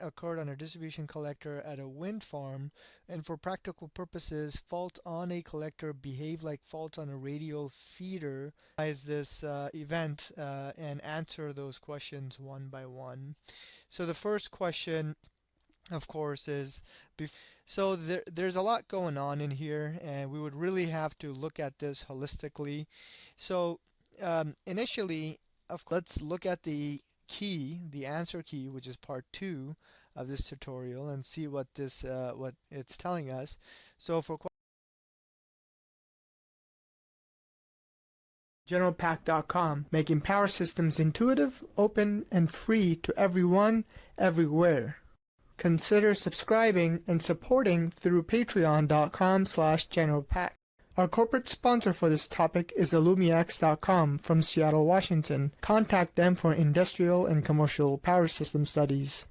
occurred on a distribution collector at a wind farm, and for practical purposes, faults on a collector behave like faults on a radial feeder. Analyze this event and answer those questions one by one. So the first question, of course, is so there's a lot going on in here, and we would really have to look at this holistically. So initially, let's look at the answer key, which is part 2 of this tutorial, and see what it's telling us. So for GeneralPAC.com, making power systems intuitive, open, and free to everyone, everywhere. Consider subscribing and supporting through patreon.com/GeneralPAC. Our corporate sponsor for this topic is Illumiax.com from Seattle, Washington. Contact them for industrial and commercial power system studies.